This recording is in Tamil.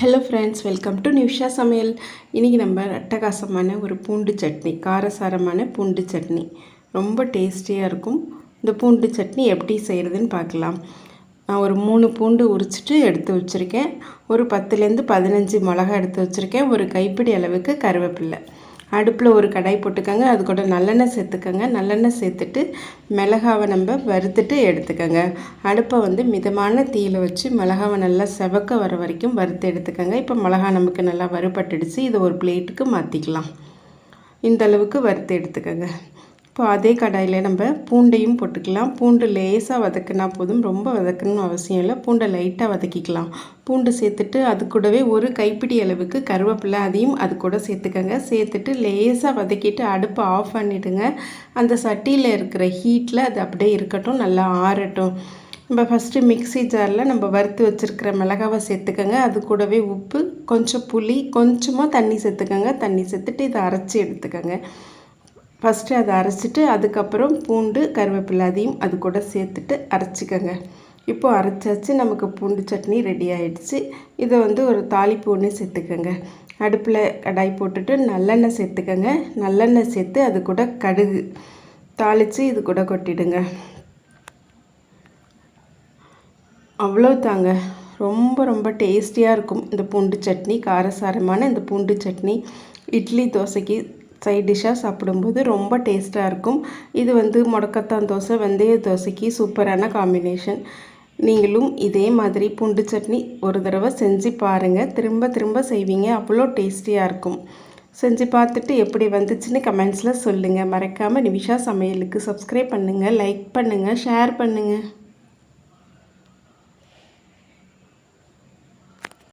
ஹலோ ஃப்ரெண்ட்ஸ், வெல்கம் டு நியூஷா சமையல். இன்றைக்கி நம்ம அட்டகாசமான ஒரு பூண்டு சட்னி, காரசாரமான பூண்டு சட்னி ரொம்ப டேஸ்டியாக இருக்கும். இந்த பூண்டு சட்னி எப்படி செய்கிறதுன்னு பார்க்கலாம். நான் ஒரு 3 பூண்டு உரிச்சிட்டு எடுத்து வச்சுருக்கேன். ஒரு 10லேருந்து 15 மிளகா எடுத்து வச்சுருக்கேன். ஒரு கைப்பிடி அளவுக்கு கருவேப்பில்லை. அடுப்பில் ஒரு கடாய் போட்டுக்கோங்க. அது கூட நல்லெண்ணெய் சேர்த்துக்கோங்க. நல்லெண்ணெய் சேர்த்துட்டு மிளகாவை நம்ம வறுத்துட்டு எடுத்துக்கோங்க. அடுப்பை மிதமான தீயில் வச்சு மிளகாவை நல்லா செவக்க வர வரைக்கும் வறுத்து எடுத்துக்கோங்க. இப்போ மிளகா நமக்கு நல்லா வறுபட்டுடுச்சு. இதை ஒரு பிளேட்டுக்கு மாற்றிக்கலாம். இந்த அளவுக்கு வறுத்து எடுத்துக்கோங்க. இப்போ அதே கடாயில் நம்ம பூண்டையும் போட்டுக்கலாம். பூண்டு லேசாக வதக்கினா போதும், ரொம்ப வதக்கணும்னு அவசியம் இல்லை. பூண்டை லைட்டாக வதக்கிக்கலாம். பூண்டு சேர்த்துட்டு அது கூடவே ஒரு கைப்பிடி அளவுக்கு கருவேப்பிலை, அதையும் அது கூட சேர்த்துக்கோங்க. சேர்த்துட்டு லேசாக வதக்கிட்டு அடுப்பை ஆஃப் பண்ணிவிடுங்க. அந்த சட்டியில் இருக்கிற ஹீட்டில் அது அப்படியே இருக்கட்டும், நல்லா ஆறட்டும். நம்ம ஃபஸ்ட்டு மிக்ஸி ஜாரில் நம்ம வறுத்து வச்சுருக்கிற மிளகாவை சேர்த்துக்கோங்க. அது கூடவே உப்பு, கொஞ்சம் புளி, கொஞ்சமாக தண்ணி சேர்த்துக்கோங்க. தண்ணி சேர்த்துட்டு இதை அரைச்சி எடுத்துக்கோங்க. ஃபஸ்ட்டு அதை அரைச்சிட்டு அதுக்கப்புறம் பூண்டு கருவேப்பிலை அதையும் அது கூட சேர்த்துட்டு அரைச்சிக்கோங்க. இப்போது அரைச்சாச்சு. நமக்கு பூண்டு சட்னி ரெடி ஆகிடுச்சு. இதை ஒரு தாளிப்பு ஒன்று சேர்த்துக்கோங்க. அடுப்பில் கடாய் போட்டுட்டு நல்லெண்ணெய் சேர்த்துக்கோங்க. நல்லெண்ணெய் சேர்த்து அது கூட கடுகு தாளித்து இது கூட கொட்டிடுங்க. அவ்வளோ தாங்க. ரொம்ப ரொம்ப டேஸ்டியாக இருக்கும் இந்த பூண்டு சட்னி. காரசாரமான இந்த பூண்டு சட்னி இட்லி தோசைக்கு சைட் டிஷ்ஷாக சாப்பிடும்போது ரொம்ப டேஸ்ட்டாக இருக்கும். இது முடக்கத்தான் தோசை, வெந்தய தோசைக்கு சூப்பரான காம்பினேஷன். நீங்களும் இதே மாதிரி பூண்டு சட்னி ஒரு தடவை செஞ்சு பாருங்கள். திரும்ப திரும்ப செய்வீங்க. அவ்வளோ டேஸ்டியாக இருக்கும். செஞ்சு பார்த்துட்டு எப்படி வந்துச்சுன்னு கமெண்ட்ஸில் சொல்லுங்கள். மறக்காமல் நிமிஷா சமையலுக்கு சப்ஸ்கிரைப் பண்ணுங்கள், லைக் பண்ணுங்கள், ஷேர் பண்ணுங்கள்.